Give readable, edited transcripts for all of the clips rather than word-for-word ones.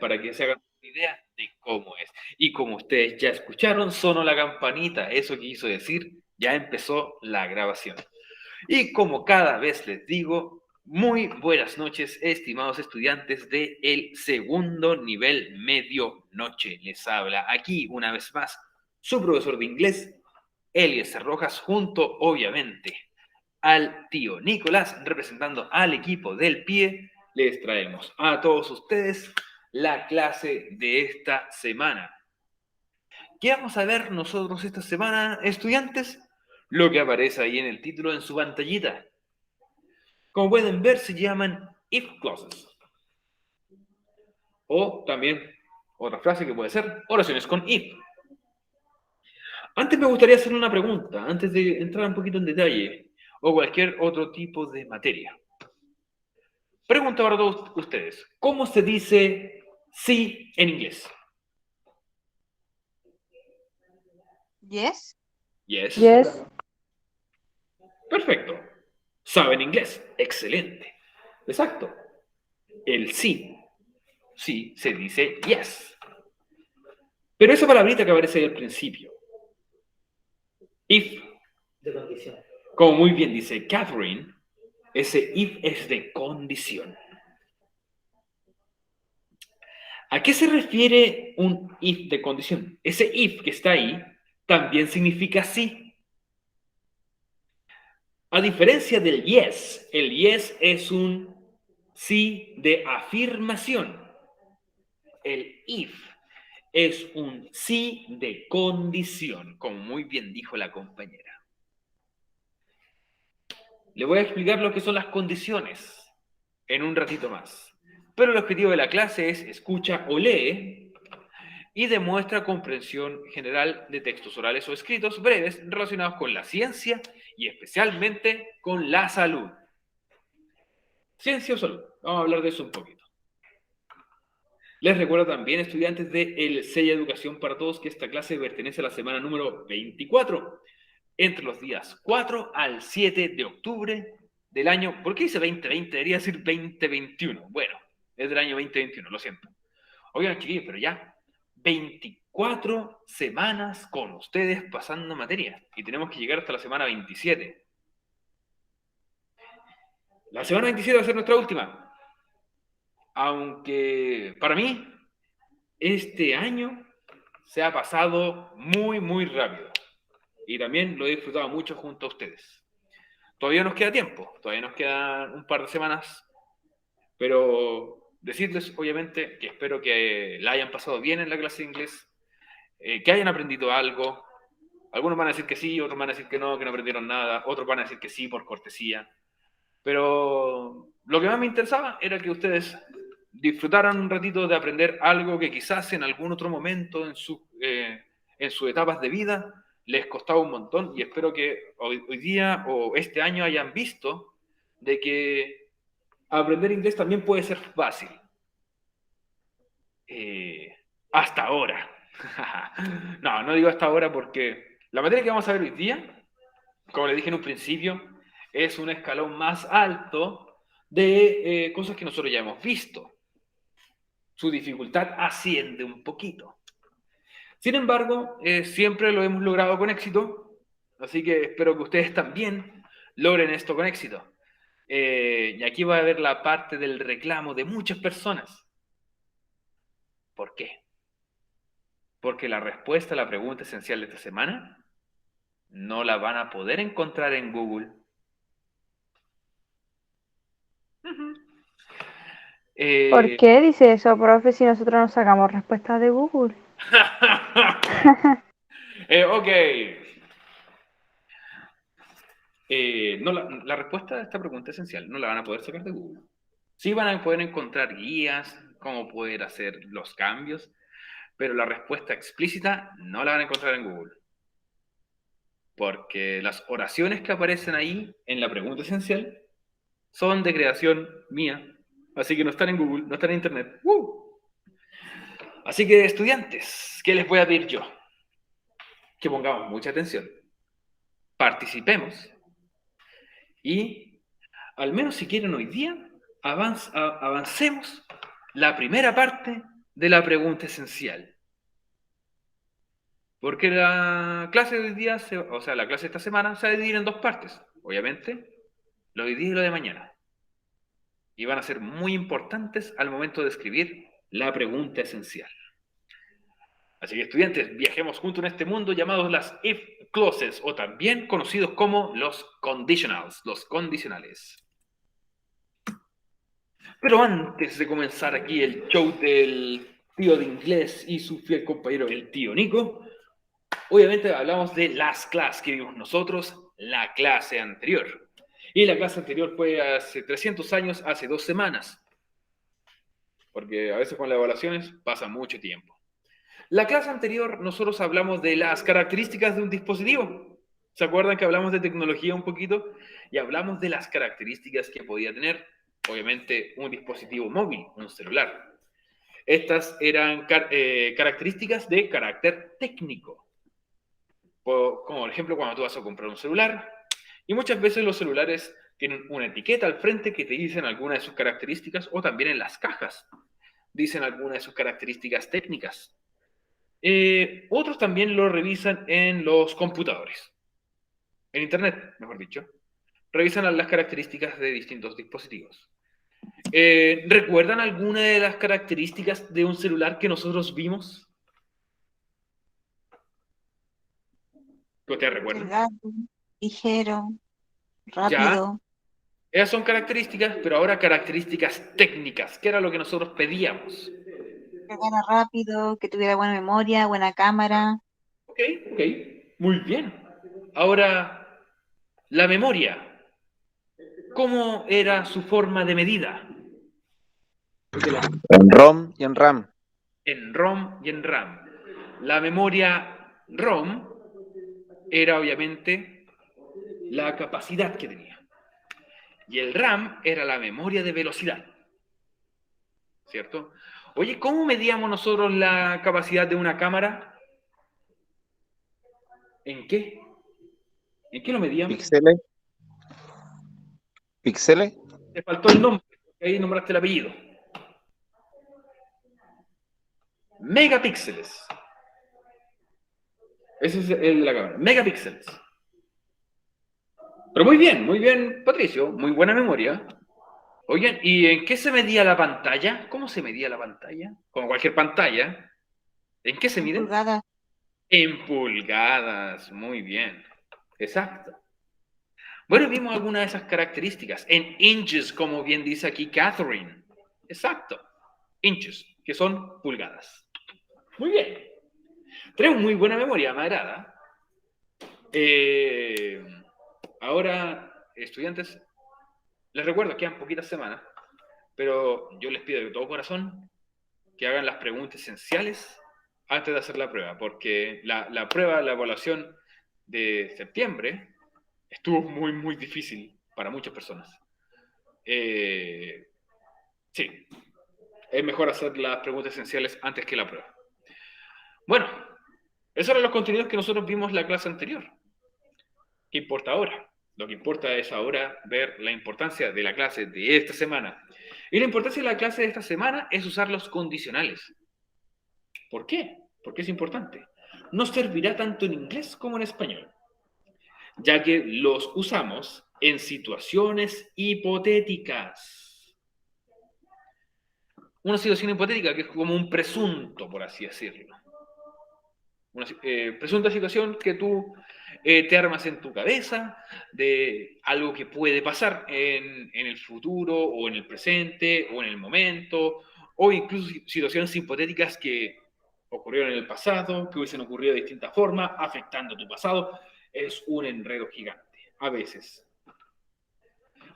para que se hagan una idea de cómo es. Y como ustedes ya escucharon, sonó la campanita. Eso quiso decir, ya empezó la grabación. Y como cada vez les digo, muy buenas noches, estimados estudiantes del segundo nivel medio noche. Les habla aquí una vez más su profesor de inglés, Eliezer Rojas, junto obviamente al tío Nicolás, representando al equipo del pie. Les traemos a todos ustedes la clase de esta semana. ¿Qué vamos a ver nosotros esta semana, estudiantes? Lo que aparece ahí en el título en su pantallita. Como pueden ver, se llaman if clauses. O también otra frase que puede ser oraciones con if. Antes me gustaría hacer una pregunta, antes de entrar un poquito en detalle, o cualquier otro tipo de materia. Pregunta para todos ustedes, ¿cómo se dice sí en inglés? Yes. Yes. Yes. Perfecto. ¿Saben inglés? Excelente. Exacto. El sí se dice yes. Pero esa palabrita que aparece ahí al principio, if, De condición. como muy bien dice Catherine, ese if es de condición. ¿A qué se refiere un if de condición? Ese if que está ahí también significa sí. A diferencia del yes, el yes es un sí de afirmación. El if es un sí de condición, como muy bien dijo la compañera. Le voy a explicar lo que son las condiciones en un ratito más. Pero el objetivo de la clase es escucha o lee y demuestra comprensión general de textos orales o escritos breves relacionados con la ciencia y especialmente con la salud. Ciencia o salud. Vamos a hablar de eso un poquito. Les recuerdo también, estudiantes de El Sella Educación para Todos, que esta clase pertenece a la semana número 24, entre los días 4 al 7 de octubre del año... ¿Por qué dice 2020? Debería decir 2021. Bueno, es del año 2021, lo siento. Oigan, chiquillos, pero ya 24 semanas con ustedes pasando materia y tenemos que llegar hasta la semana 27. La semana 27 va a ser nuestra última. Aunque para mí este año se ha pasado muy, muy rápido. Y también lo he disfrutado mucho junto a ustedes. Todavía nos queda tiempo, todavía nos quedan un par de semanas, pero decirles, obviamente, que espero que la hayan pasado bien en la clase de inglés, que hayan aprendido algo. Algunos van a decir que sí, otros van a decir que no aprendieron nada, otros van a decir que sí por cortesía. Pero lo que más me interesaba era que ustedes disfrutaran un ratito de aprender algo que quizás en algún otro momento en sus etapas de vida les costaba un montón, y espero que hoy día o este año hayan visto de que aprender inglés también puede ser fácil. Hasta ahora. No digo hasta ahora porque la materia que vamos a ver hoy día, como le dije en un principio, es un escalón más alto de cosas que nosotros ya hemos visto. Su dificultad asciende un poquito. Sin embargo, siempre lo hemos logrado con éxito, así que espero que ustedes también logren esto con éxito. Y aquí va a haber la parte del reclamo de muchas personas. ¿Por qué? Porque la respuesta a la pregunta esencial de esta semana no la van a poder encontrar en Google. ¿Por qué dice eso, profe, si nosotros no sacamos respuestas de Google? Ok. No, la respuesta a esta pregunta esencial no la van a poder sacar de Google. Sí van a poder encontrar guías, cómo poder hacer los cambios, pero la respuesta explícita no la van a encontrar en Google. Porque las oraciones que aparecen ahí en la pregunta esencial son de creación mía. Así que no están en Google, no están en Internet. Así que, estudiantes, ¿qué les voy a pedir yo? Que pongamos mucha atención. Participemos. Y, al menos si quieren hoy día, avancemos la primera parte de la pregunta esencial. Porque la clase de hoy día, o sea, la clase de esta semana se va a dividir en dos partes. Obviamente, lo de hoy día y lo de mañana. Y van a ser muy importantes al momento de escribir la pregunta esencial. Así que, estudiantes, viajemos juntos en este mundo llamados las if clauses, o también conocidos como los conditionals, los condicionales. Pero antes de comenzar aquí el show del tío de inglés y su fiel compañero, el tío Nico, obviamente hablamos de las clases que vimos nosotros, la clase anterior. Y la clase anterior fue hace 300 años, hace 2 semanas. Porque a veces con las evaluaciones pasa mucho tiempo. La clase anterior nosotros hablamos de las características de un dispositivo. ¿Se acuerdan que hablamos de tecnología un poquito? Y hablamos de las características que podía tener, obviamente, un dispositivo móvil, un celular. Estas eran características de carácter técnico. Como por ejemplo cuando tú vas a comprar un celular, y muchas veces los celulares tienen una etiqueta al frente que te dicen algunas de sus características, o también en las cajas dicen algunas de sus características técnicas. Otros también lo revisan en los computadores, en Internet, mejor dicho. Revisan las características de distintos dispositivos. ¿Recuerdan alguna de las características de un celular que nosotros vimos? ¿Qué ustedes recuerdan? Delgado, ligero, Ya, rápido. esas son características, pero ahora características técnicas, que era lo que nosotros pedíamos. Que fuera rápido, que tuviera buena memoria, buena cámara. Ok, ok, muy bien. Ahora, la memoria. ¿Cómo era su forma de medida? En ROM y en RAM. En ROM y en RAM. La memoria ROM era obviamente la capacidad que tenía. Y el RAM era la memoria de velocidad. ¿Cierto? Oye, ¿cómo medíamos nosotros la capacidad de una cámara? ¿En qué? ¿En qué lo medíamos? ¿Píxeles? ¿Píxeles? Te faltó el nombre, porque ahí nombraste el apellido. Megapíxeles. Ese es el de la cámara. Megapíxeles. Pero muy bien, Patricio. Muy buena memoria. Oigan, ¿y en qué se medía la pantalla? ¿Cómo se medía la pantalla? Como cualquier pantalla. ¿En qué se mide? Pulgadas. En pulgadas. Muy bien. Exacto. Bueno, vimos algunas de esas características. En inches, como bien dice aquí Catherine. Exacto. Inches, que son pulgadas. Muy bien. Tenemos muy buena memoria, me agrada. Ahora, estudiantes, les recuerdo que quedan poquitas semanas, pero yo les pido de todo corazón que hagan las preguntas esenciales antes de hacer la prueba, porque la prueba, la evaluación de septiembre estuvo muy difícil para muchas personas. Sí, es mejor hacer las preguntas esenciales antes que la prueba. Bueno, esos eran los contenidos que nosotros vimos en la clase anterior. ¿Qué importa ahora? Lo que importa es ahora ver la importancia de la clase de esta semana. Y la importancia de la clase de esta semana es usar los condicionales. ¿Por qué? Porque es importante. Nos servirá tanto en inglés como en español, ya que los usamos en situaciones hipotéticas. Una situación hipotética que es como un presunto, por así decirlo. Una presunta situación que tú te armas en tu cabeza de algo que puede pasar en el futuro o en el presente o en el momento, o incluso situaciones hipotéticas que ocurrieron en el pasado, que hubiesen ocurrido de distintas formas, afectando tu pasado. Es un enredo gigante, a veces.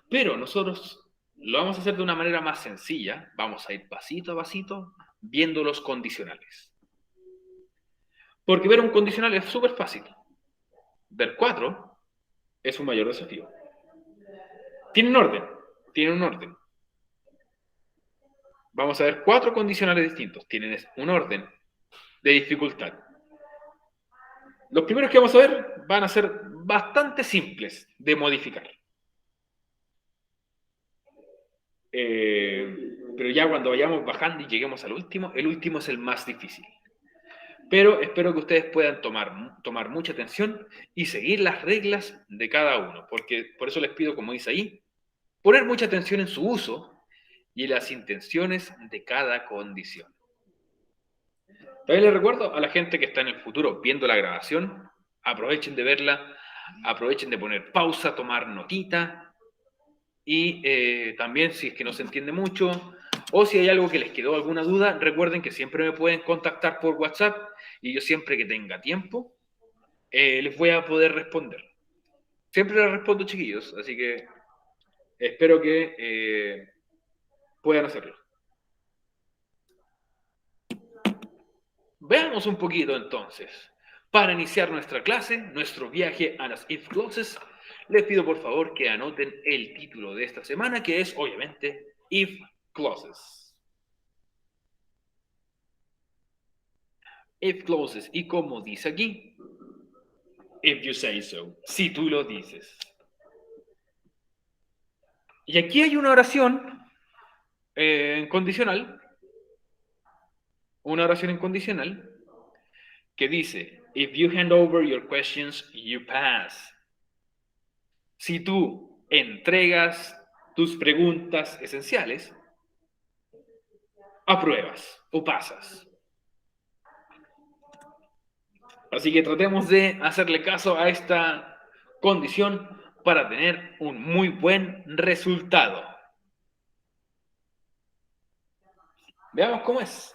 Pero nosotros lo vamos a hacer de una manera más sencilla. Vamos a ir pasito a pasito viendo los condicionales. Porque ver un condicional es súper fácil. Ver 4 es un mayor desafío. Tienen un orden. Vamos a ver 4 condicionales distintos. Tienen un orden de dificultad. Los primeros que vamos a ver van a ser bastante simples de modificar. pero ya cuando vayamos bajando y lleguemos al último, el último es el más difícil. Pero espero que ustedes puedan tomar mucha atención y seguir las reglas de cada uno, porque por eso les pido, como dice ahí, poner mucha atención en su uso y en las intenciones de cada condición. También les recuerdo a la gente que está en el futuro viendo la grabación, aprovechen de verla, aprovechen de poner pausa, tomar notita, y también si es que no se entiende mucho o si hay algo que les quedó alguna duda, recuerden que siempre me pueden contactar por WhatsApp y yo siempre que tenga tiempo les voy a poder responder. Siempre les respondo, chiquillos, así que espero que puedan hacerlo. Veamos un poquito entonces. Para iniciar nuestra clase, nuestro viaje a las if clauses, les pido por favor que anoten el título de esta semana, que es obviamente if clauses. If clauses, y como dice aquí, if you say so, si tú lo dices. Y aquí hay una oración condicional, que dice, if you hand over your questions, you pass. Si tú entregas tus preguntas esenciales, apruebas o pasas. Así que tratemos de hacerle caso a esta condición para tener un muy buen resultado. Veamos cómo es.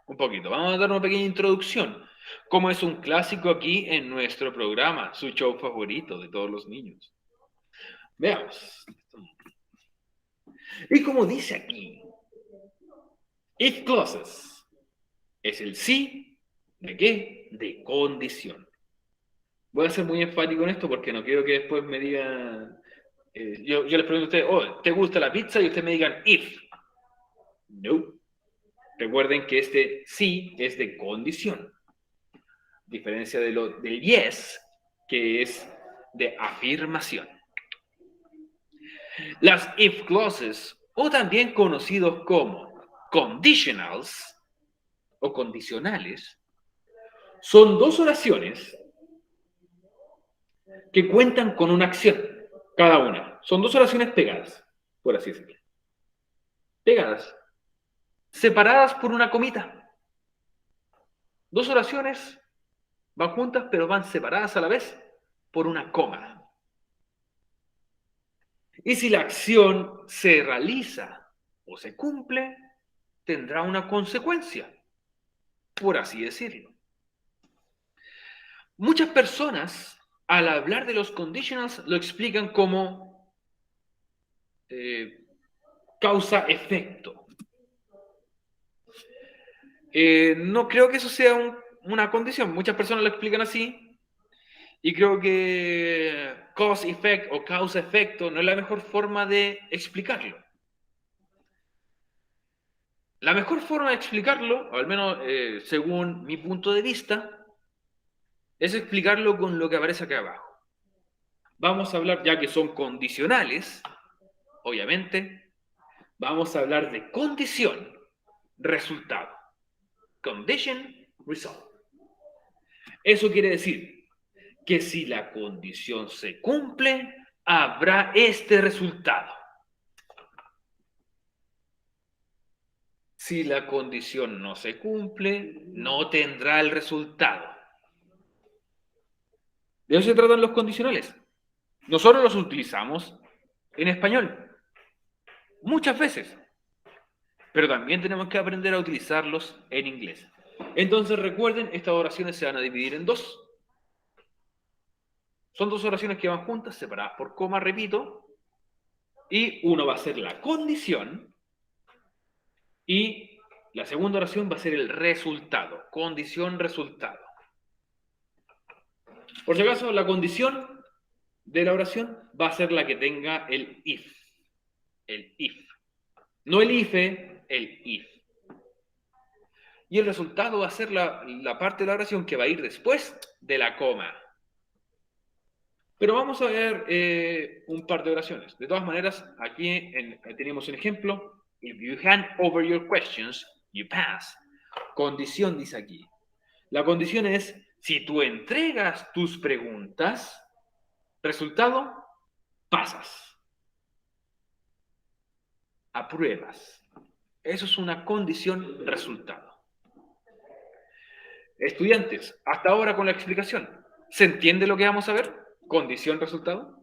Un poquito. Vamos a dar una pequeña introducción. Como es un clásico aquí en nuestro programa, su show favorito de todos los niños. Veamos. Y como dice aquí, if clauses es el sí, ¿de qué? De condición. Voy a ser muy enfático en esto porque no quiero que después me digan, yo les pregunto a ustedes, oh, ¿te gusta la pizza? Y ustedes me digan, if. No. Recuerden que este sí es de condición. Diferencia del yes, que es de afirmación. Las if clauses, o también conocidos como conditionals o condicionales, son dos oraciones que cuentan con una acción, cada una. Son dos oraciones pegadas, por así decirlo. Pegadas, separadas por una comita. Dos oraciones van juntas, pero van separadas a la vez por una coma. Y si la acción se realiza o se cumple, tendrá una consecuencia, por así decirlo. Muchas personas, al hablar de los conditionals, lo explican como causa-efecto. No creo que eso sea una condición. Muchas personas lo explican así. Y creo que cause-effect o causa-efecto no es la mejor forma de explicarlo. La mejor forma de explicarlo, al menos según mi punto de vista, es explicarlo con lo que aparece acá abajo. Vamos a hablar, ya que son condicionales, obviamente, vamos a hablar de condición, resultado. Condition, result. Eso quiere decir que si la condición se cumple, habrá este resultado. Si la condición no se cumple, no tendrá el resultado. De eso se tratan los condicionales. Nosotros los utilizamos en español muchas veces, pero también tenemos que aprender a utilizarlos en inglés. Entonces recuerden, estas oraciones se van a dividir en dos. Son dos oraciones que van juntas, separadas por coma, repito, y uno va a ser la condición y la segunda oración va a ser el resultado, condición, resultado. Por si acaso, la condición de la oración va a ser la que tenga el if. El if. No el ife, el if. Y el resultado va a ser la parte de la oración que va a ir después de la coma. Pero vamos a ver un par de oraciones. De todas maneras, aquí tenemos un ejemplo If you hand over your questions, you pass. Condición dice aquí. La condición es, si tú entregas tus preguntas, resultado, pasas. Apruebas. Eso es una condición resultado. Estudiantes, hasta ahora con la explicación, ¿se entiende lo que vamos a ver? Condición resultado.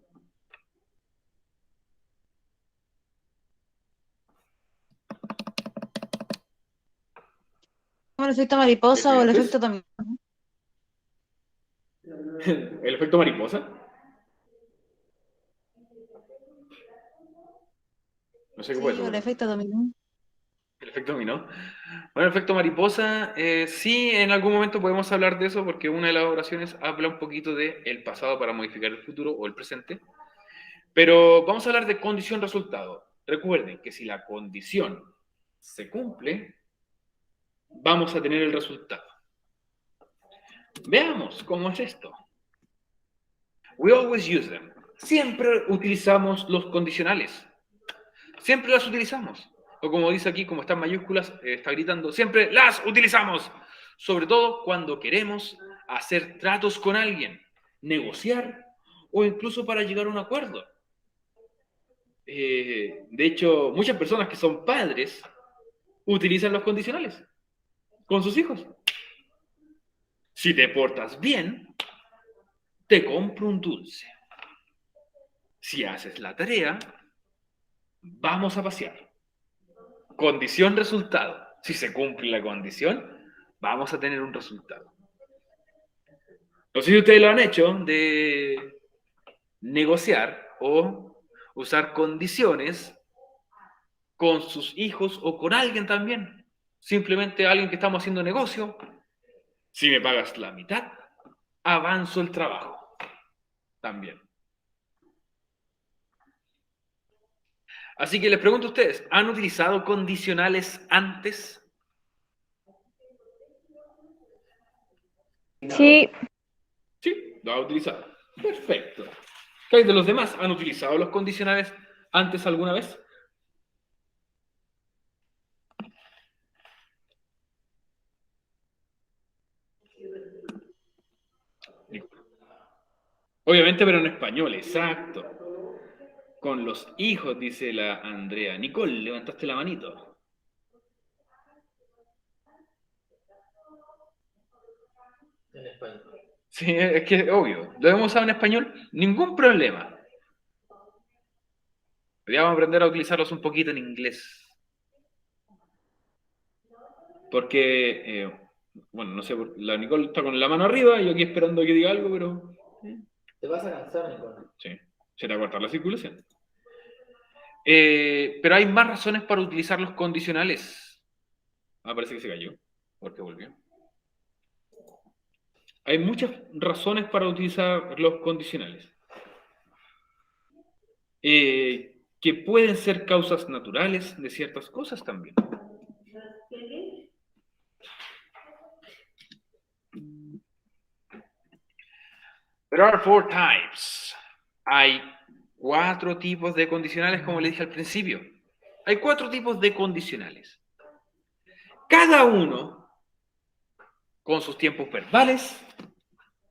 ¿El efecto mariposa o el ¿Estudiantes? efecto dominó? ¿El efecto mariposa? No sé qué puede Sí, o ser. el efecto dominó. El efecto dominó. Bueno, el efecto mariposa, sí, en algún momento podemos hablar de eso porque una de las oraciones habla un poquito de el pasado para modificar el futuro o el presente. Pero vamos a hablar de condición resultado. Recuerden que si la condición se cumple, vamos a tener el resultado. Veamos cómo es esto. We always use them. Siempre utilizamos los condicionales. Siempre las utilizamos. O como dice aquí, como están mayúsculas, está gritando, siempre las utilizamos. Sobre todo cuando queremos hacer tratos con alguien, negociar o incluso para llegar a un acuerdo. De hecho, muchas personas que son padres utilizan los condicionales con sus hijos. Si te portas bien, te compro un dulce. Si haces la tarea, vamos a pasear. Condición resultado. Si se cumple la condición, vamos a tener un resultado. No sé si ustedes lo han hecho de negociar o usar condiciones con sus hijos o con alguien también. Simplemente alguien que estamos haciendo negocio. Si me pagas la mitad, avanzo el trabajo. También. Así que les pregunto a ustedes, ¿han utilizado condicionales antes? Sí, Sí, lo ha utilizado. Perfecto. ¿Qué hay de los demás? ¿Han utilizado los condicionales antes alguna vez? Obviamente, pero en español, exacto. Con los hijos, dice la Andrea. Nicole, levantaste la manito. En español. Sí, es que obvio. Lo hemos usado en español, ningún problema. Pero ya vamos a aprender a utilizarlos un poquito en inglés. Porque, bueno, no sé, la Nicole está con la mano arriba y yo aquí esperando que diga algo, pero... Te vas a cansar, Nicolás. Sí, se te va a cortar la circulación. Pero hay más razones para utilizar los condicionales. Ah, parece que se cayó, porque volvió. Hay muchas razones para utilizar los condicionales. Que pueden ser causas naturales de ciertas cosas también. There are 4 types. Hay 4 tipos de condicionales, como le dije al principio. Hay 4 tipos de condicionales. Cada uno con sus tiempos verbales.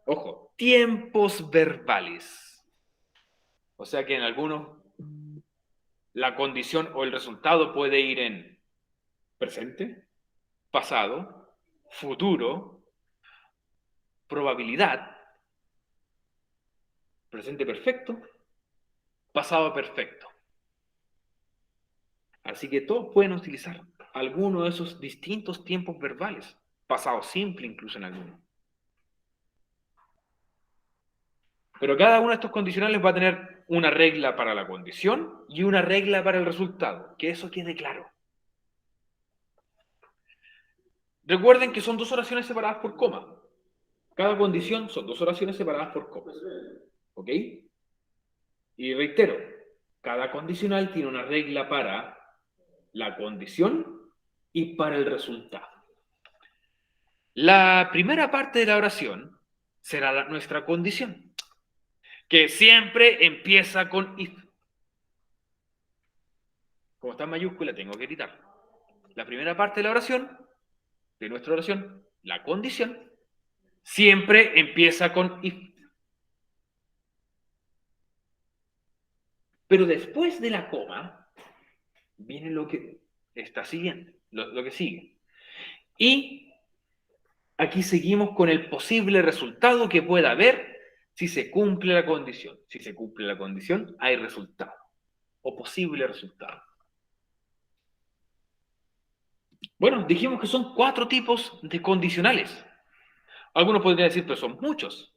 Ojo, tiempos verbales. O sea que en algunos la condición o el resultado puede ir en presente, pasado, futuro, probabilidad, presente perfecto, pasado perfecto. Así que todos pueden utilizar alguno de esos distintos tiempos verbales, pasado simple incluso en algunos. Pero cada uno de estos condicionales va a tener una regla para la condición y una regla para el resultado, que eso quede claro. Recuerden que son 2 oraciones separadas por coma. Cada condición son 2 oraciones separadas por comas. ¿Ok? Y reitero, cada condicional tiene una regla para la condición y para el resultado. La primera parte de la oración será nuestra condición, que siempre empieza con if. Como está en mayúscula, tengo que gritar. La primera parte de la oración, de nuestra oración, la condición, siempre empieza con if. Pero después de la coma, viene lo que está siguiente, lo que sigue. Y aquí seguimos con el posible resultado que pueda haber si se cumple la condición. Si se cumple la condición, hay resultado o posible resultado. Bueno, dijimos que son 4 tipos de condicionales. Algunos podrían decir, pero son muchos.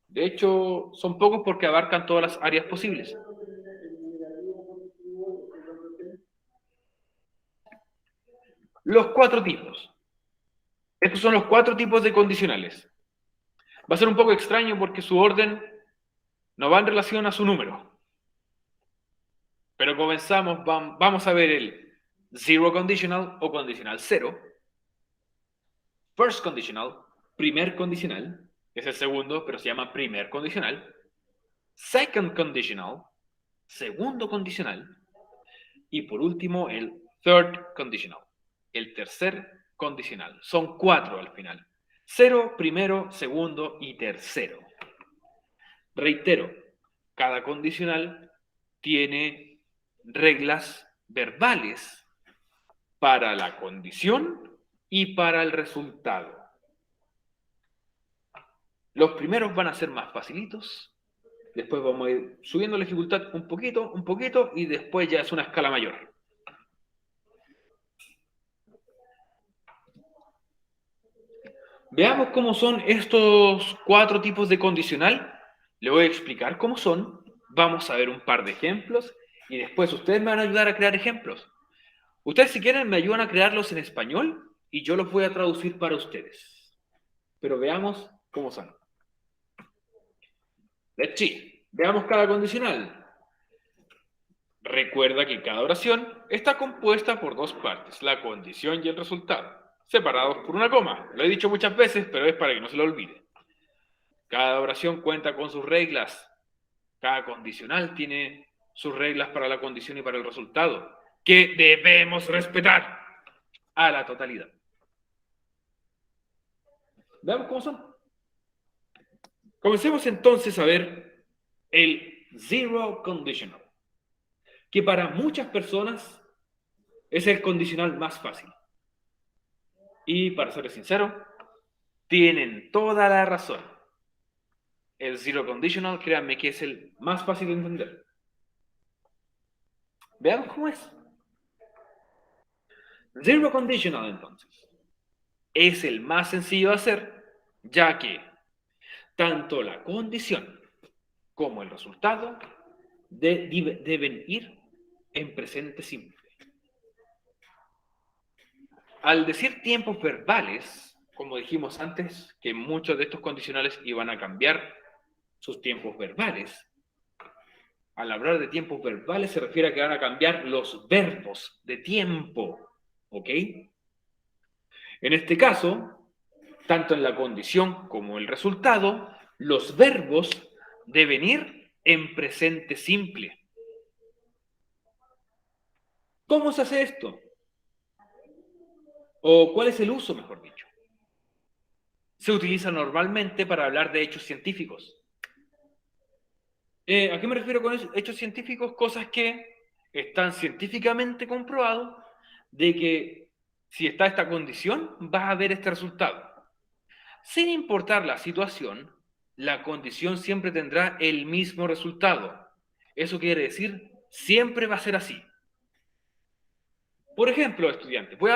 De hecho, son pocos porque abarcan todas las áreas posibles. Los 4 tipos. Estos son los 4 tipos de condicionales. Va a ser un poco extraño porque su orden no va en relación a su número. Pero comenzamos, vamos a ver el zero conditional o condicional 0. First conditional, primer condicional, es el segundo, pero se llama primer condicional. Second conditional, segundo condicional. Y por último, el third conditional, el tercer condicional. Son 4 al final. 0, primero, segundo y tercero. Reitero, cada condicional tiene reglas verbales para la condición y para el resultado. Los primeros van a ser más facilitos, después vamos a ir subiendo la dificultad un poquito, y después ya es una escala mayor. Veamos cómo son estos 4 tipos de condicional. Le voy a explicar cómo son. Vamos a ver un par de ejemplos y después ustedes me van a ayudar a crear ejemplos. Ustedes, si quieren, me ayudan a crearlos en español y yo los voy a traducir para ustedes. Pero veamos cómo son. Let's see. Veamos cada condicional. Recuerda que cada oración está compuesta por 2 partes, la condición y el resultado, separados por una coma. Lo he dicho muchas veces, pero es para que no se lo olvide. Cada oración cuenta con sus reglas. Cada condicional tiene sus reglas para la condición y para el resultado, que debemos respetar a la totalidad. Veamos cómo son. Comencemos entonces a ver el zero conditional, que para muchas personas es el condicional más fácil. Y para ser sincero, tienen toda la razón. El zero conditional, créanme que es el más fácil de entender. Veamos cómo es. Zero conditional, entonces, es el más sencillo de hacer, ya que tanto la condición como el resultado deben ir en presente simple. Al decir tiempos verbales, como dijimos antes, que muchos de estos condicionales iban a cambiar sus tiempos verbales. Al hablar de tiempos verbales se refiere a que van a cambiar los verbos de tiempo, ¿ok? En este caso, tanto en la condición como el resultado, los verbos deben ir en presente simple. ¿Cómo se hace esto? ¿O cuál es el uso, mejor dicho? Se utiliza normalmente para hablar de hechos científicos. ¿A qué me refiero con hechos científicos? Cosas que están científicamente comprobados de que si está esta condición, vas a ver este resultado. Sin importar la situación, la condición siempre tendrá el mismo resultado. Eso quiere decir, siempre va a ser así. Por ejemplo, estudiantes, voy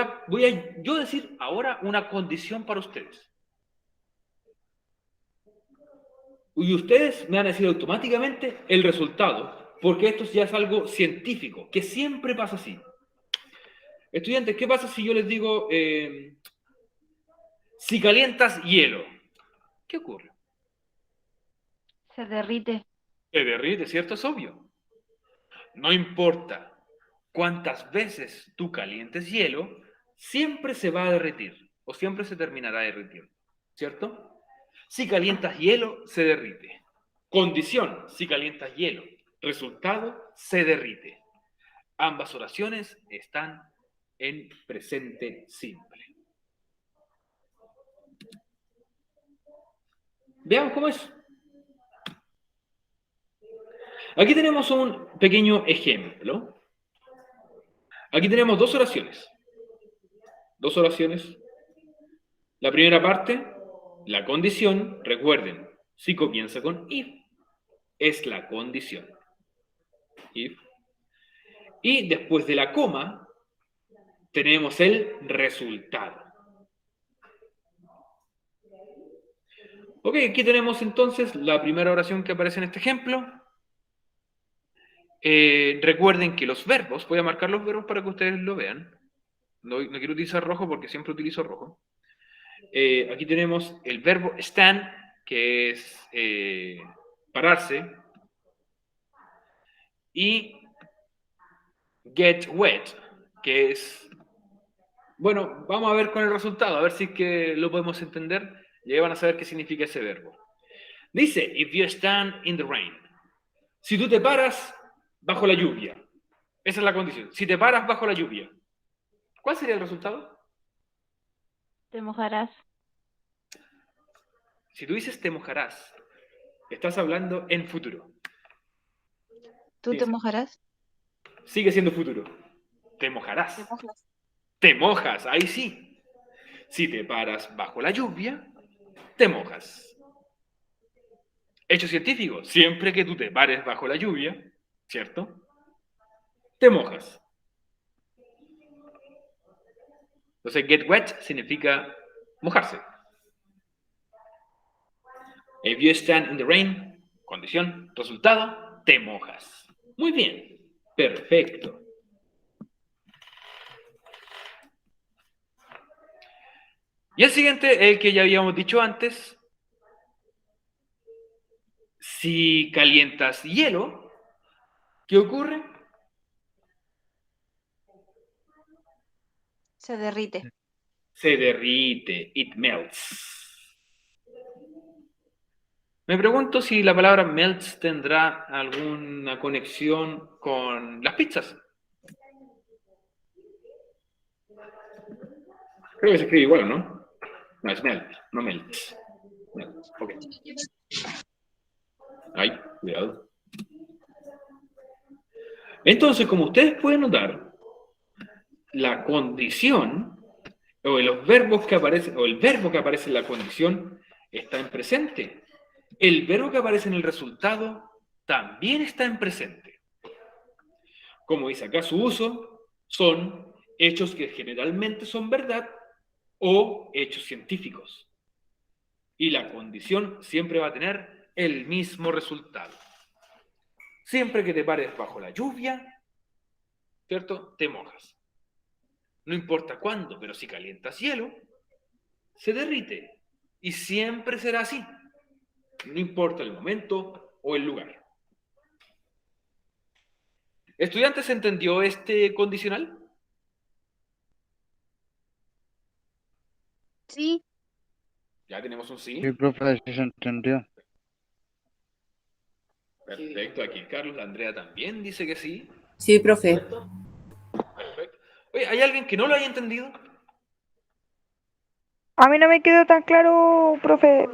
a yo decir ahora una condición para ustedes. Y ustedes me van a decir automáticamente el resultado, porque esto ya es algo científico, que siempre pasa así. Estudiantes, ¿qué pasa si yo les digo, si calientas hielo? ¿Qué ocurre? Se derrite. Se derrite, ¿cierto? Es obvio. No importa cuántas veces tú calientes hielo, siempre se va a derretir, o siempre se terminará derritiendo, ¿cierto? Si calientas hielo, se derrite. Condición, si calientas hielo. Resultado, se derrite. Ambas oraciones están en presente simple. Veamos cómo es. Aquí tenemos un pequeño ejemplo. Aquí tenemos dos oraciones. Dos oraciones. La primera parte, la condición, recuerden, si comienza con if, es la condición. If. Y después de la coma, tenemos el resultado. Ok, aquí tenemos entonces la primera oración que aparece en este ejemplo. Recuerden que los verbos, voy a marcar los verbos para que ustedes lo vean. No quiero utilizar rojo porque siempre utilizo rojo. Aquí tenemos el verbo stand, que es pararse, y get wet, que es... Bueno, vamos a ver con el resultado, a ver si es que lo podemos entender y ahí van a saber qué significa ese verbo. Dice, if you stand in the rain. Si tú te paras bajo la lluvia. Esa es la condición. Si te paras bajo la lluvia. ¿Cuál sería el resultado? Te mojarás. Si tú dices te mojarás, estás hablando en futuro. ¿Tú te Piensa. mojarás? Sigue siendo futuro. Te mojarás. Te mojas. Te mojas, ahí sí. Si te paras bajo la lluvia, te mojas. Hecho científico, siempre que tú te pares bajo la lluvia, ¿cierto? Te mojas. Entonces, get wet significa mojarse. If you stand in the rain, condición, resultado, te mojas. Muy bien, perfecto. Y el siguiente, el que ya habíamos dicho antes. Si calientas hielo, ¿qué ocurre? Se derrite. Se derrite, it melts. Me pregunto si la palabra melts tendrá alguna conexión con las pizzas. Creo que se escribe igual, ¿no? No, es melt, no melts. Melt. Ok. Ay, cuidado. Entonces, como ustedes pueden notar, la condición o los verbos que aparecen, o el verbo que aparece en la condición está en presente. El verbo que aparece en el resultado también está en presente. Como dice acá, su uso son hechos que generalmente son verdad o hechos científicos. Y la condición siempre va a tener el mismo resultado. Siempre que te pares bajo la lluvia, ¿cierto? Te mojas. No importa cuándo, pero si calientas hielo, se derrite. Y siempre será así. No importa el momento o el lugar. ¿Estudiantes entendió este condicional? Sí. Ya tenemos un sí. Sí, profe, sí se entendió. Perfecto, aquí Carlos, Andrea también dice que sí. Sí, profe. Perfecto. Oye, ¿hay alguien que no lo haya entendido? A mí no me quedó tan claro, profe.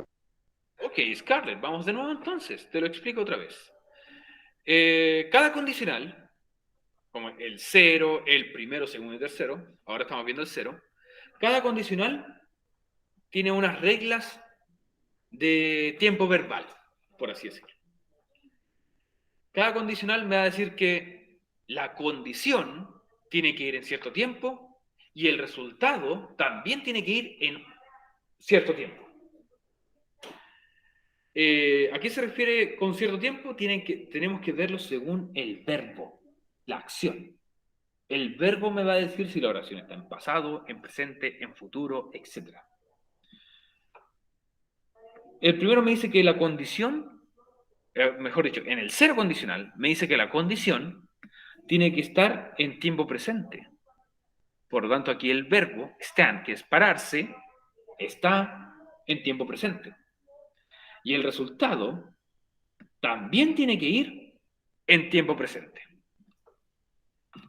Ok, Scarlett, vamos de nuevo entonces. Te lo explico otra vez. Cada condicional, como el 0, el primero, segundo y tercero, ahora estamos viendo el 0, cada condicional tiene unas reglas de tiempo verbal, por así decirlo. Cada condicional me va a decir que la condición tiene que ir en cierto tiempo y el resultado también tiene que ir en cierto tiempo. ¿A qué se refiere con cierto tiempo? Tenemos que verlo según el verbo, la acción. El verbo me va a decir si la oración está en pasado, en presente, en futuro, etc. El primero me dice que la condición, mejor dicho, en el ser condicional, me dice que la condición tiene que estar en tiempo presente. Por lo tanto, aquí el verbo stand, que es pararse, está en tiempo presente. Y el resultado también tiene que ir en tiempo presente.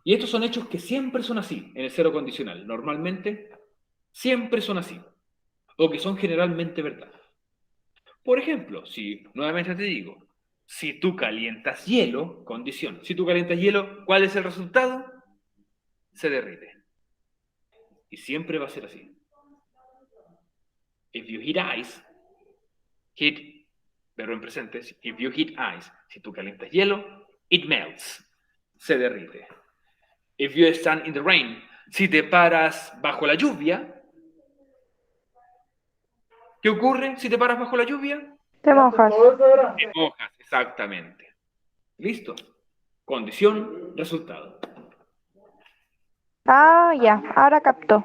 Y estos son hechos que siempre son así en el cero condicional. Normalmente, siempre son así. O que son generalmente verdad. Por ejemplo, si, nuevamente te digo, si tú calientas hielo, condición, si tú calientas hielo, ¿cuál es el resultado? Se derrite. Y siempre va a ser así. If you heat ice, heat, verbo en presente, if you heat ice, si tú calientas hielo, it melts, se derrite. If you stand in the rain, si te paras bajo la lluvia, ¿qué ocurre si te paras bajo la lluvia? Te mojas. Te mojas, exactamente. Listo. Condición, resultado. Ah, ya, ahora captó.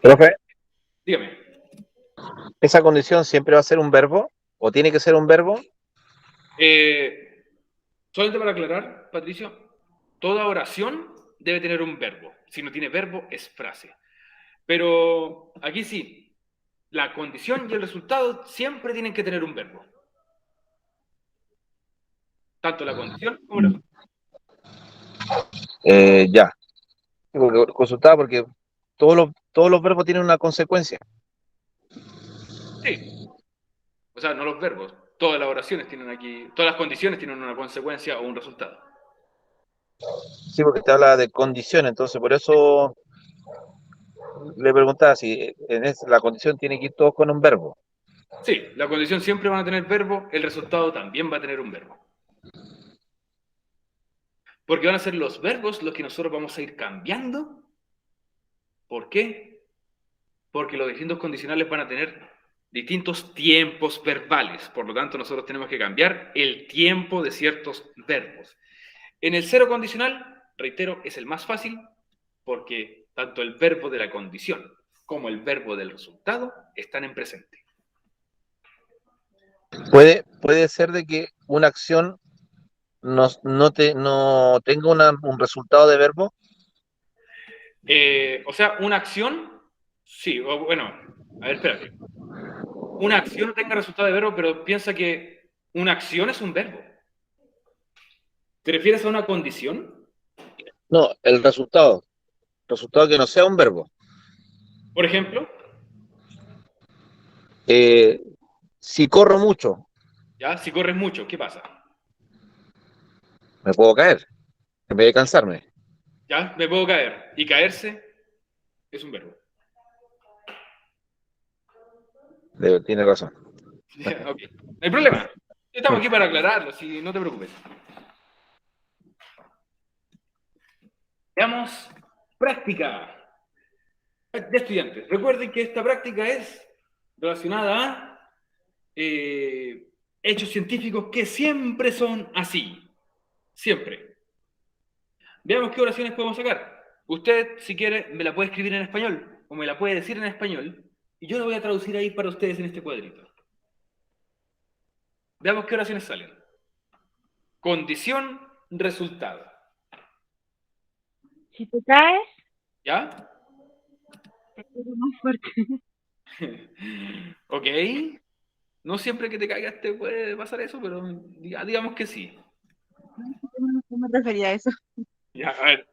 Profe, Dígame. ¿esa condición siempre va a ser un verbo? ¿O tiene que ser un verbo? Solamente para aclarar, Patricio, toda oración debe tener un verbo. Si no tiene verbo, es frase. Pero aquí sí, la condición y el resultado siempre tienen que tener un verbo. Tanto la condición como el resultado. Ya. Porque consultaba porque todos los verbos tienen una consecuencia. Sí. O sea, no los verbos. Todas las oraciones tienen aquí, todas las condiciones tienen una consecuencia o un resultado. Sí, porque te habla de condición, entonces por eso le preguntaba si la condición tiene que ir todo con un verbo. Sí, la condición siempre va a tener verbo, el resultado también va a tener un verbo. Porque van a ser los verbos los que nosotros vamos a ir cambiando. ¿Por qué? Porque los distintos condicionales van a tener distintos tiempos verbales. Por lo tanto, nosotros tenemos que cambiar el tiempo de ciertos verbos. En el cero condicional, reitero, es el más fácil porque tanto el verbo de la condición como el verbo del resultado están en presente. Puede ser de que una acción no tenga un resultado de verbo. O sea, una acción, sí, o bueno, a ver, espérate. Una acción no tenga resultado de verbo, pero piensa que una acción es un verbo. ¿Te refieres a una condición? No, el resultado que no sea un verbo. Por ejemplo, Si corro mucho, ¿ya? Si corres mucho, ¿qué pasa? me puedo caer en vez de cansarme. ¿Ya? Me puedo caer. Y caerse es un verbo. Tiene razón. Ok. No hay problema. Estamos aquí para aclararlo, si no te preocupes. Veamos práctica de estudiantes. Recuerden que esta práctica es relacionada a hechos científicos que siempre son así. Siempre. Veamos qué oraciones podemos sacar. Usted, si quiere, me la puede escribir en español o me la puede decir en español y yo la voy a traducir ahí para ustedes en este cuadrito. Veamos qué oraciones salen. Condición, resultado. Si te caes, ¿Ya? te pego más fuerte. Ok. No siempre que te caigas te puede pasar eso, pero digamos que sí. No me refería a eso. Ya, a ver.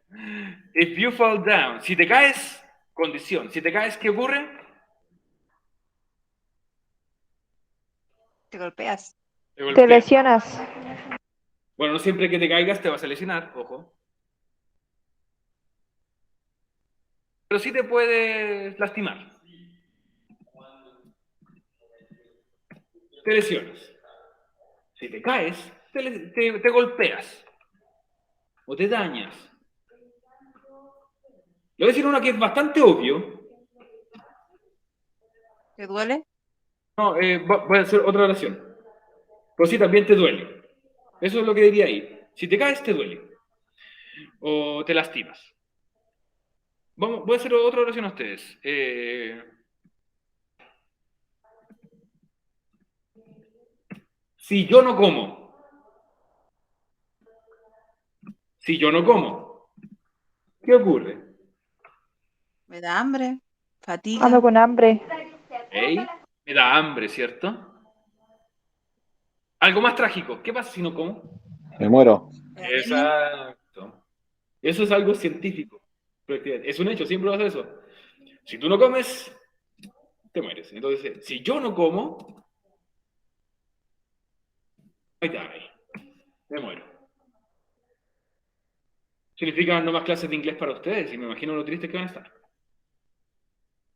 If you fall down, si te caes, condición. Si te caes, ¿qué ocurre? Te golpeas. Te Te golpeas. lesionas. Bueno, no siempre que te caigas te vas a lesionar, ojo. Pero sí te puedes lastimar. Te lesionas. Si te caes, te golpeas. O te dañas. Le voy a decir una que es bastante obvio. ¿Te duele? No, voy a hacer otra oración. Pero sí, también te duele. Eso es lo que diría ahí. Si te caes, te duele. O te lastimas. Voy a hacer otra oración a ustedes. Si yo no como. Si yo no como. ¿Qué ocurre? Me da hambre, fatiga. Ando con hambre. ¿Eh? Me da hambre, ¿cierto? Algo más trágico. ¿Qué pasa si no como? Me muero. Me da anemia. Exacto. Eso es algo científico. Es un hecho, siempre vas a eso. Si tú no comes, te mueres. Entonces, si yo no como, I die. Me muero. Significa no más clases de inglés para ustedes y me imagino lo tristes que van a estar.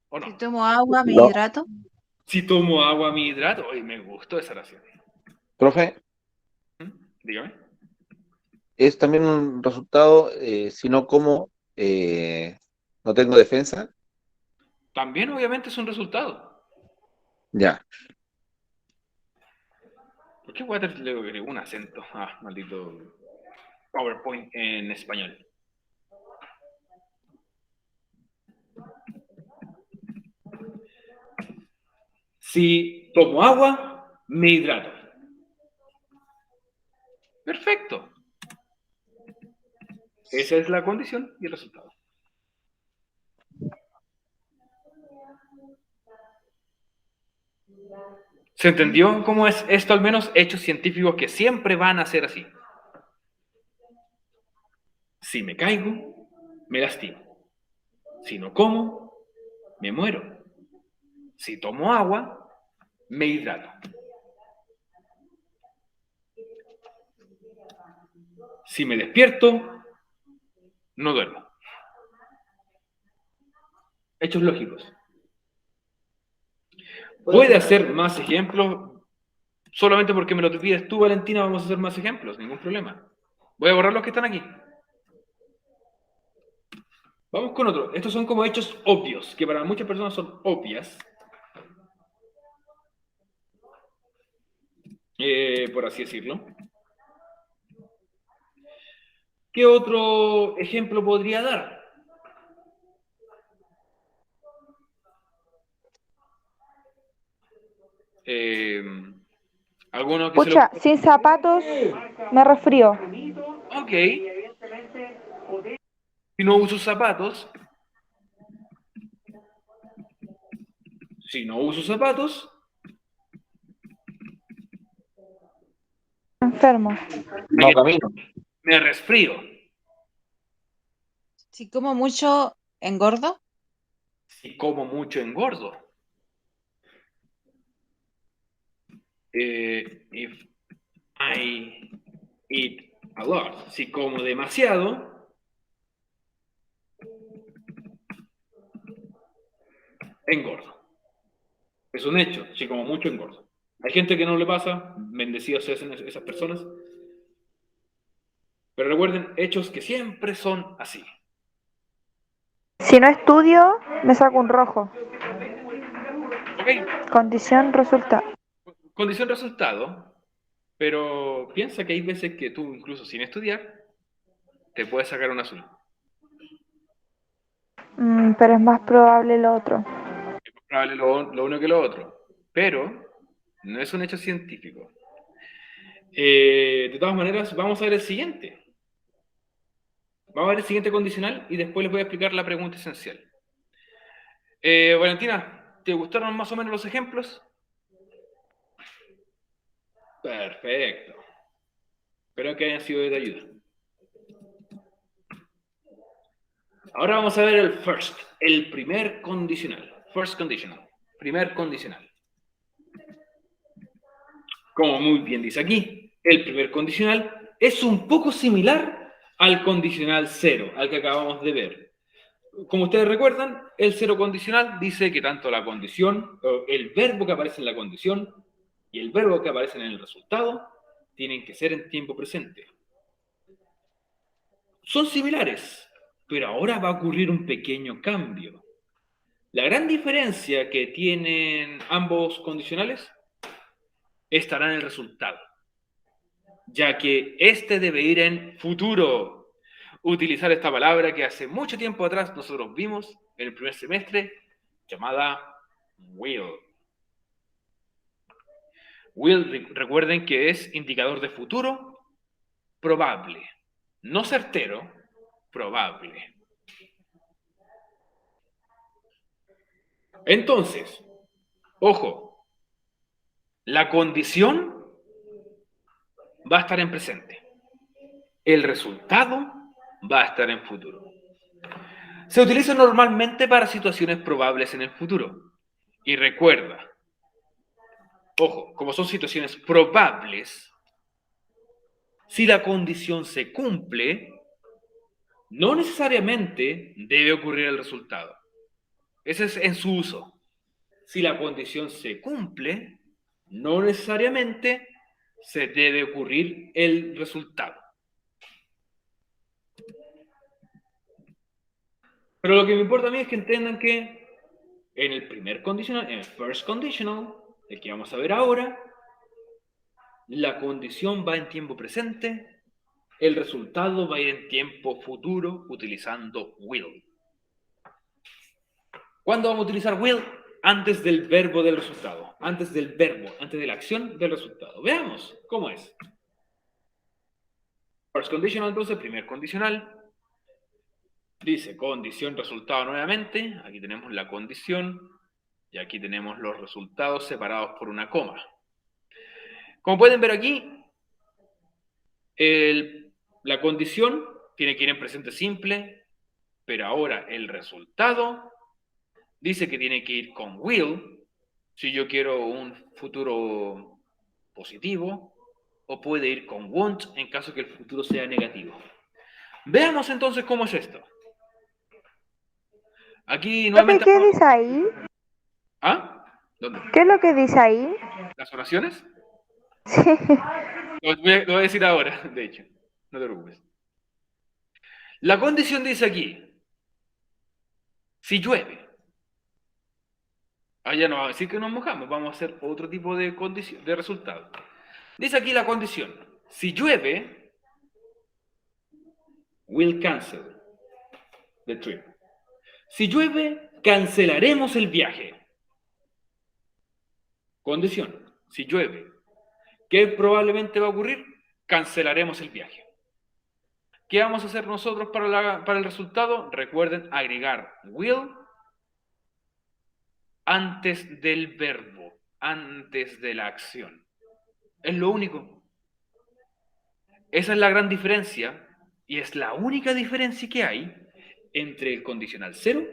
¿O no? Si tomo agua, me No. hidrato. Si tomo agua, me hidrato. Oye, me gustó esa oración. Profe, Dígame. es también un resultado, si no como, no tengo defensa. También, obviamente, es un resultado. Ya. ¿Por qué Water le agregó un acento? Ah, maldito PowerPoint en español. Si tomo agua, me hidrato. Perfecto. Esa es la condición y el resultado. ¿Se entendió cómo es esto? Al menos hechos científicos que siempre van a ser así. Si me caigo, me lastimo. Si no como, me muero. Si tomo agua, me hidrato. Si me despierto, no duermo. Hechos lógicos. Puede hacer más ejemplos. Solamente porque me lo pides tú, Valentina, vamos a hacer más ejemplos. Ningún problema. Voy a borrar los que están aquí. Vamos con otro. Estos son como hechos obvios, que para muchas personas son obvias. Por así decirlo. ¿Qué otro ejemplo podría dar? ¿Alguno que se lo... Pucha, sin zapatos me resfrío. Ok. Si no uso zapatos. Si no uso zapatos, Enfermo. No camino. me resfrío. Si como mucho, engordo. Si como mucho, engordo. If I eat a lot. Si como demasiado, engordo. Es un hecho. Si como mucho, engordo. Hay gente que no le pasa, bendecidos sean esas personas. Pero recuerden, hechos que siempre son así. Si no estudio, me saco un rojo. ¿Ok? Condición resulta. Condición resultado. Pero piensa que hay veces que tú, incluso sin estudiar, te puedes sacar un azul. Pero es más probable lo otro. Es más probable lo uno que lo otro. Pero no es un hecho científico. De todas maneras, vamos a ver el siguiente. Vamos a ver el siguiente condicional y después les voy a explicar la pregunta esencial. Valentina, ¿te gustaron más o menos los ejemplos? Perfecto. Espero que hayan sido de ayuda. Ahora vamos a ver el first, el primer condicional. First conditional. Primer condicional. Como muy bien dice aquí, el primer condicional es un poco similar al condicional cero, al que acabamos de ver. Como ustedes recuerdan, el cero condicional dice que tanto la condición, el verbo que aparece en la condición y el verbo que aparece en el resultado tienen que ser en tiempo presente. Son similares, pero ahora va a ocurrir un pequeño cambio. La gran diferencia que tienen ambos condicionales estará en el resultado, ya que este debe ir en futuro. Utilizar esta palabra que hace mucho tiempo atrás nosotros vimos en el primer semestre, llamada will. Will, recuerden que es indicador de futuro probable, no certero, probable. Entonces, ojo, la condición va a estar en presente. El resultado va a estar en futuro. Se utiliza normalmente para situaciones probables en el futuro. Y recuerda, ojo, como son situaciones probables, si la condición se cumple, no necesariamente debe ocurrir el resultado. Ese es en su uso. Si la condición se cumple, no necesariamente se debe ocurrir el resultado. Pero lo que me importa a mí es que entiendan que en el primer conditional, en el first conditional, el que vamos a ver ahora, la condición va en tiempo presente, el resultado va a ir en tiempo futuro utilizando will. ¿Cuándo vamos a utilizar will? Antes del verbo del resultado, antes del verbo, antes de la acción del resultado. Veamos cómo es. First conditional, entonces, primer condicional. Dice condición resultado nuevamente. Aquí tenemos la condición y aquí tenemos los resultados separados por una coma. Como pueden ver aquí, la condición tiene que ir en presente simple, pero ahora el resultado dice que tiene que ir con will, si yo quiero un futuro positivo, o puede ir con won't en caso que el futuro sea negativo. Veamos entonces cómo es esto. Aquí nuevamente... ¿Qué dice ahí? ¿Ah? ¿Dónde? ¿Qué es lo que dice ahí? ¿Las oraciones? Sí. Lo voy a decir ahora, de hecho. No te preocupes. La condición dice aquí, si llueve. Allá no va a decir que nos mojamos, vamos a hacer otro tipo de condición, de resultado. Dice aquí la condición, si llueve, will cancel the trip. Si llueve, cancelaremos el viaje. Condición, si llueve, ¿qué probablemente va a ocurrir? Cancelaremos el viaje. ¿Qué vamos a hacer nosotros para el resultado? Recuerden agregar will antes del verbo, antes de la acción. Es lo único. Esa es la gran diferencia y es la única diferencia que hay entre el condicional 0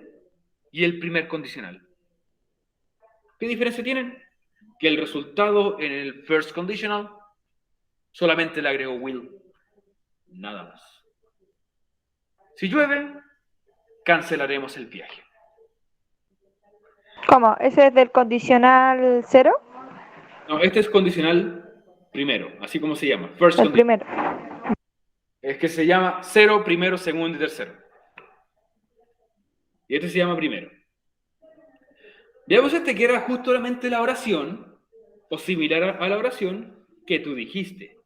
y el primer condicional. ¿Qué diferencia tienen? Que el resultado en el first conditional solamente le agrego will. Nada más. Si llueve, cancelaremos el viaje. ¿Cómo? ¿Ese es del condicional 0? No, este es condicional primero, así como se llama. First El conditional. primero. Es que se llama 0, primero, segundo y tercero. Y este se llama primero. Veamos este que era justamente la oración, o similar a la oración que tú dijiste.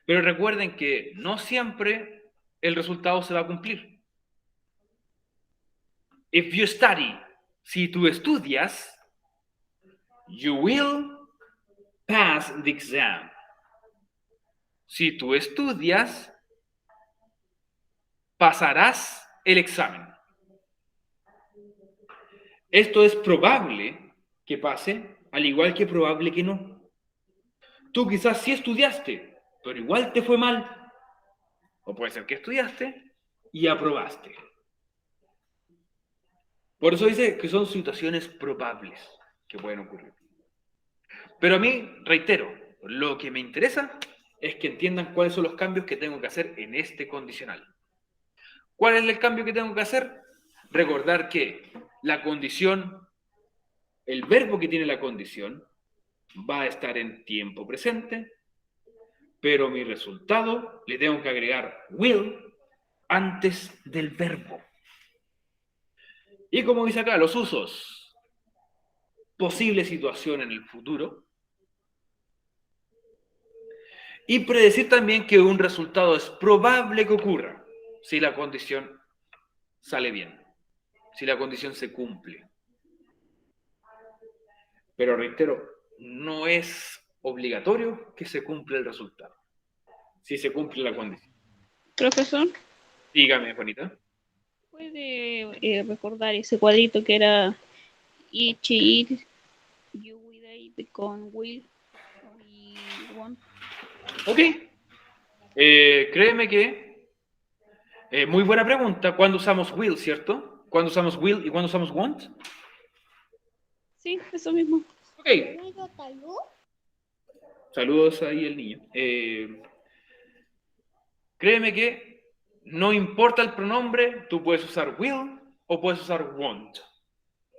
Pero recuerden que no siempre el resultado se va a cumplir. If you study, si tú estudias, you will pass the exam. Si tú estudias, pasarás el examen. Esto es probable que pase, al igual que probable que no. Tú quizás sí estudiaste, pero igual te fue mal. O puede ser que estudiaste y aprobaste. Por eso dice que son situaciones probables que pueden ocurrir. Pero a mí, reitero, lo que me interesa es que entiendan cuáles son los cambios que tengo que hacer en este condicional. ¿Cuál es el cambio que tengo que hacer? Recordar que la condición, el verbo que tiene la condición, va a estar en tiempo presente, pero mi resultado le tengo que agregar will antes del verbo. Y como dice acá, los usos, posible situación en el futuro, y predecir también que un resultado es probable que ocurra si la condición sale bien, si la condición se cumple. Pero reitero, no es obligatorio que se cumpla el resultado, si se cumple la condición. Profesor, Dígame, Juanita. ¿puede recordar ese cuadrito que era each, it, you, with, it, con will y want? Ok. Créeme que Muy buena pregunta. ¿Cuándo usamos will, cierto? ¿Cuándo usamos will y cuándo usamos want? Sí, eso mismo. Ok. Saludos ahí el niño. Créeme que no importa el pronombre, tú puedes usar will o puedes usar want.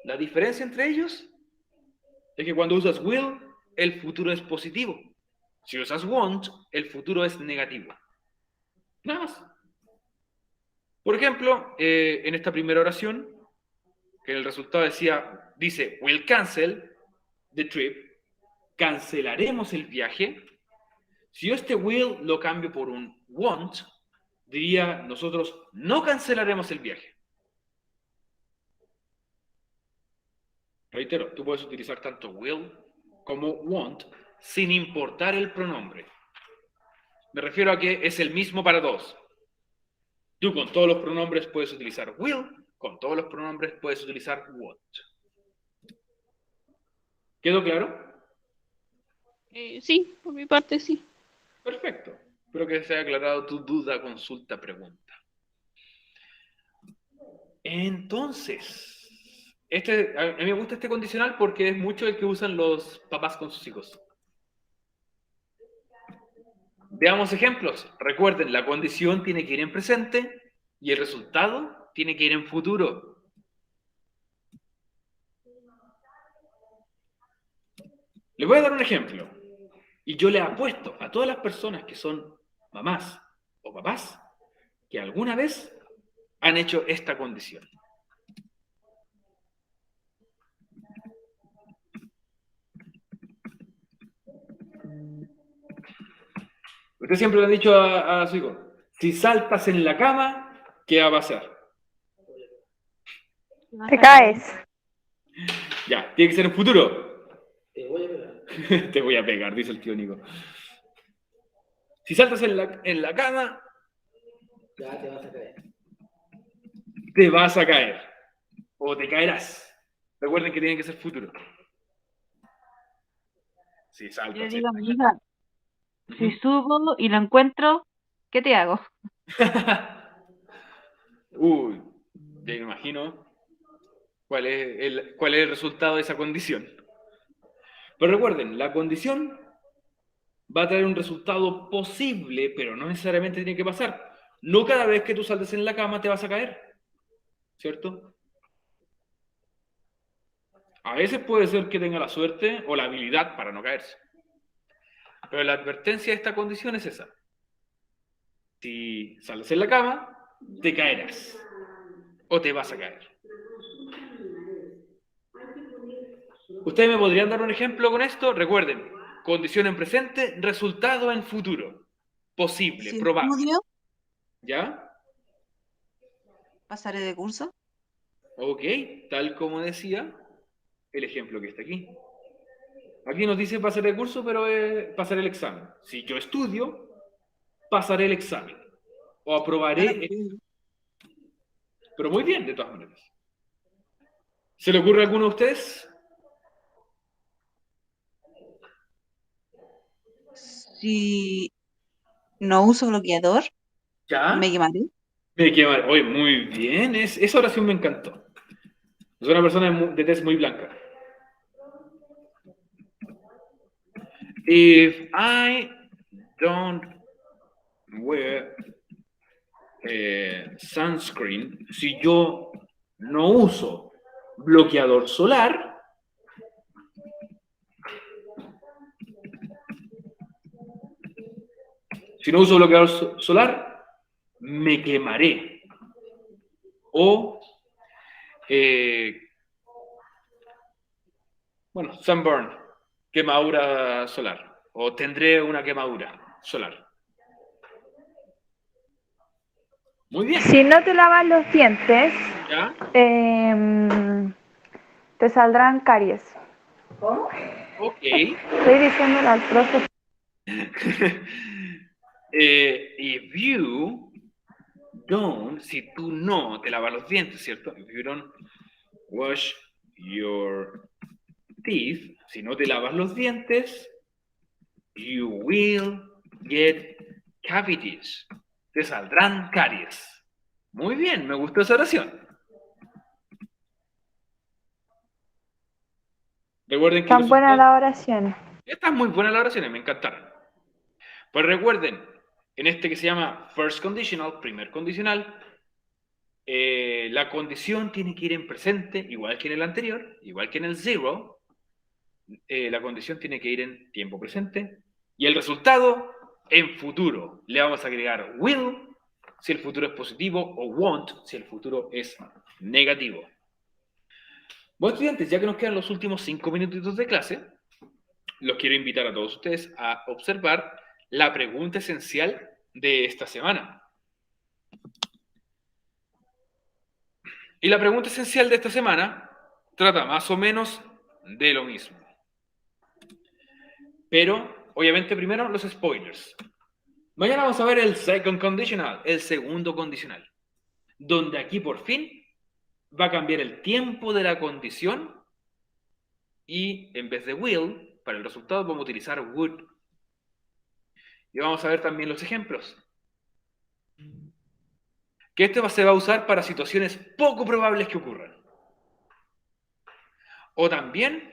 La diferencia entre ellos es que cuando usas will, el futuro es positivo. Si usas want, el futuro es negativo. Nada más. Por ejemplo, en esta primera oración, que el resultado dice, will cancel the trip, cancelaremos el viaje. Si yo este will lo cambio por un want, diría, nosotros no cancelaremos el viaje. Reitero, tú puedes utilizar tanto will como want sin importar el pronombre. Me refiero a que es el mismo para todos. Tú con todos los pronombres puedes utilizar will, con todos los pronombres puedes utilizar want. ¿Quedó claro? Sí, por mi parte sí. Perfecto. Espero que se haya aclarado tu duda, consulta, pregunta. Entonces, a mí me gusta este condicional porque es mucho el que usan los papás con sus hijos. Veamos ejemplos. Recuerden, la condición tiene que ir en presente y el resultado tiene que ir en futuro. Les voy a dar un ejemplo. Y yo le apuesto a todas las personas que son mamás o papás que alguna vez han hecho esta condición. Usted siempre le ha dicho a su hijo, si saltas en la cama, ¿qué va a pasar? Te caes. Ya, tiene que ser en futuro. Te voy a pegar. Te voy a pegar, dice el tío Nico. Si saltas en la cama, Ya te vas a caer. te vas a caer. O te caerás. Recuerden que tiene que ser futuro. Si saltas. Yo le digo a mi hija, si subo y lo encuentro, ¿qué te hago? Uy, ya me imagino cuál es el resultado de esa condición. Pero recuerden, la condición va a traer un resultado posible, pero no necesariamente tiene que pasar. No cada vez que tú saltes en la cama te vas a caer, ¿cierto? A veces puede ser que tenga la suerte o la habilidad para no caerse. Pero la advertencia de esta condición es esa. Si sales en la cama, te caerás. O te vas a caer. ¿Ustedes me podrían dar un ejemplo con esto? Recuerden, condición en presente, resultado en futuro. Posible, Si probable. estudio, ¿Ya? pasaré de curso. Ok, tal como decía el ejemplo que está aquí. Aquí nos dice pasar el curso, pero pasar el examen. Si yo estudio, pasaré el examen. O aprobaré. Pero muy bien, de todas maneras. ¿Se le ocurre a alguno de ustedes? Si no uso bloqueador, ¿Ya? me quemaré. Me quemaré. Oye, muy bien. Esa oración me encantó. Es una persona de tez muy blanca. If I don't wear sunscreen, si yo no uso bloqueador solar, solar, me quemaré. O, sunburn, quemadura solar. O tendré una quemadura solar. Muy bien. Si no te lavas los dientes, ¿Ya? te saldrán caries. ¿Cómo? Ok. Estoy diciéndole al profe. If you don't, si tú no te lavas los dientes, ¿cierto? If you don't wash your teeth, si no te lavas los dientes, you will get cavities. Te saldrán caries. Muy bien, me gustó esa oración. Recuerden que Tan buena la oración. están muy buenas las oraciones, me encantaron. Pues recuerden, en este que se llama first conditional, primer condicional, la condición tiene que ir en presente, igual que en el anterior, igual que en el zero. La condición tiene que ir en tiempo presente. Y el resultado en futuro. Le vamos a agregar will si el futuro es positivo o won't si el futuro es negativo. Bueno, estudiantes, ya que nos quedan los últimos 5 minutitos de clase, los quiero invitar a todos ustedes a observar la pregunta esencial de esta semana. Y la pregunta esencial de esta semana trata más o menos de lo mismo. Pero, obviamente, primero los spoilers. Mañana vamos a ver el second conditional, el segundo condicional, donde aquí por fin va a cambiar el tiempo de la condición y en vez de will, para el resultado vamos a utilizar would. Y vamos a ver también los ejemplos. Que este se va a usar para situaciones poco probables que ocurran. O también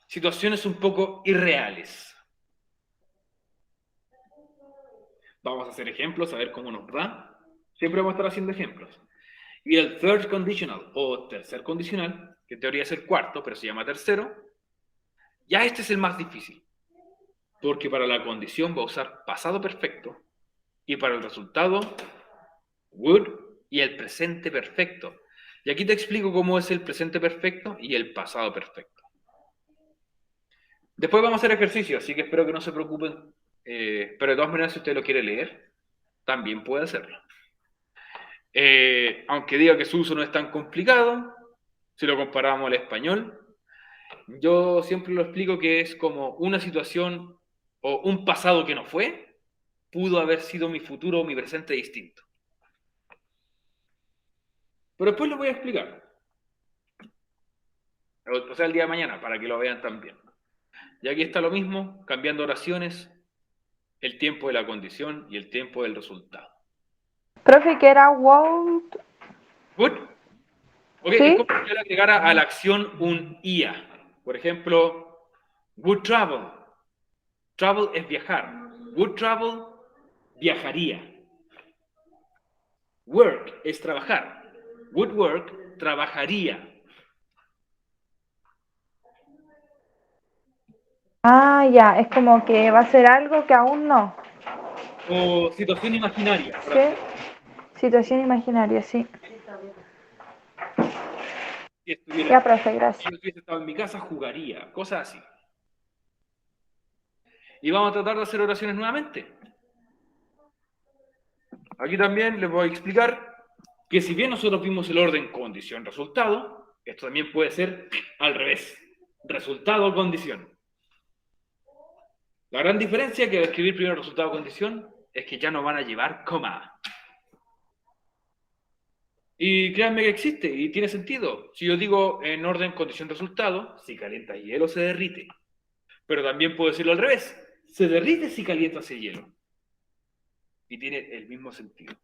situaciones un poco irreales. Vamos a hacer ejemplos, a ver cómo nos va. Siempre vamos a estar haciendo ejemplos. Y el third conditional, o tercer condicional, que en teoría es el cuarto, pero se llama tercero, ya este es el más difícil. Porque para la condición va a usar pasado perfecto y para el resultado, would y el presente perfecto. Y aquí te explico cómo es el presente perfecto y el pasado perfecto. Después vamos a hacer ejercicio, así que espero que no se preocupen. Pero de todas maneras, si usted lo quiere leer, también puede hacerlo. Aunque diga que su uso no es tan complicado, si lo comparamos al español, yo siempre lo explico que es como una situación o un pasado que no fue, pudo haber sido mi futuro o mi presente distinto. Pero después lo voy a explicar. O sea, el día de mañana, para que lo vean también. Y aquí está lo mismo, cambiando oraciones, el tiempo de la condición y el tiempo del resultado. Profe, que era won't. ¿Good? Ok, ¿Sí? es como si yo le agregara a la acción un IA. Por ejemplo, would travel. Travel es viajar. Would travel, viajaría. Work es trabajar. Would work, trabajaría. Ah, ya, es como que va a ser algo que aún no. O situación imaginaria. ¿Sí? Situación imaginaria, sí. Si estuviera, Ya, profe, si gracias. yo hubiese estado en mi casa, jugaría. Cosas así. Y vamos a tratar de hacer oraciones nuevamente. Aquí también les voy a explicar que si bien nosotros vimos el orden condición-resultado, esto también puede ser al revés. Resultado-condición. La gran diferencia que al escribir primero resultado-condición es que ya no van a llevar coma. Y créanme que existe y tiene sentido. Si yo digo en orden condición-resultado, si calienta hielo se derrite. Pero también puedo decirlo al revés. Se derrite si calienta ese hielo. Y tiene el mismo sentido.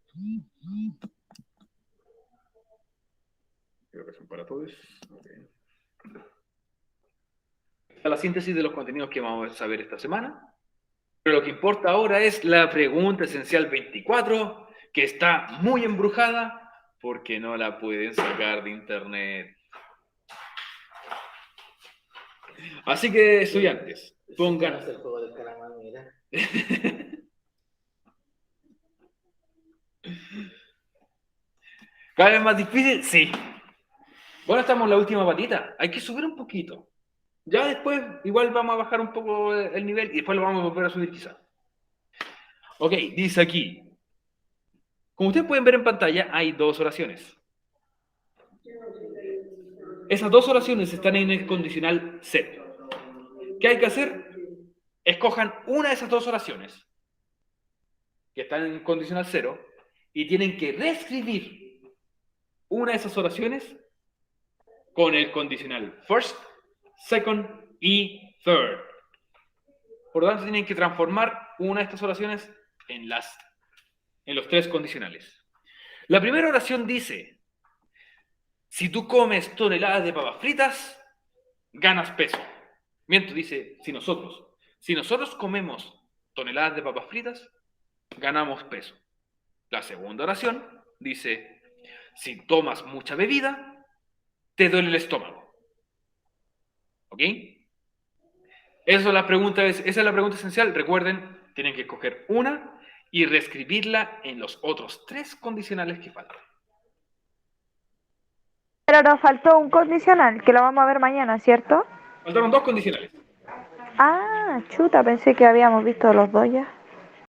Creo que son para todos. Okay. Esta es la síntesis de los contenidos que vamos a ver esta semana. Pero lo que importa ahora es la pregunta esencial 24, que está muy embrujada porque no la pueden sacar de internet. Así que, estudiantes, pongan... el juego del calamar, mira. ¿Cada vez más difícil? Sí. Bueno, estamos en la última patita. Hay que subir un poquito. Ya después, igual vamos a bajar un poco el nivel y después lo vamos a volver a subir quizá. Ok, dice aquí. Como ustedes pueden ver en pantalla, hay dos oraciones. Esas dos oraciones están en el condicional set. ¿Qué hay que hacer? Escojan una de esas dos oraciones que están en condicional 0 y tienen que reescribir una de esas oraciones con el condicional first, second y third. Por lo tanto, tienen que transformar una de estas oraciones en los tres condicionales. La primera oración dice, si tú comes toneladas de papas fritas, ganas peso. Miento, dice, si nosotros comemos toneladas de papas fritas, ganamos peso. La segunda oración dice, si tomas mucha bebida, te duele el estómago. ¿Ok? Esa es la pregunta esencial. Recuerden, tienen que escoger una y reescribirla en los otros 3 condicionales que faltan. Pero nos faltó un condicional, que lo vamos a ver mañana, ¿cierto? Faltaron 2 condicionales. Ah, chuta, pensé que habíamos visto los dos ya.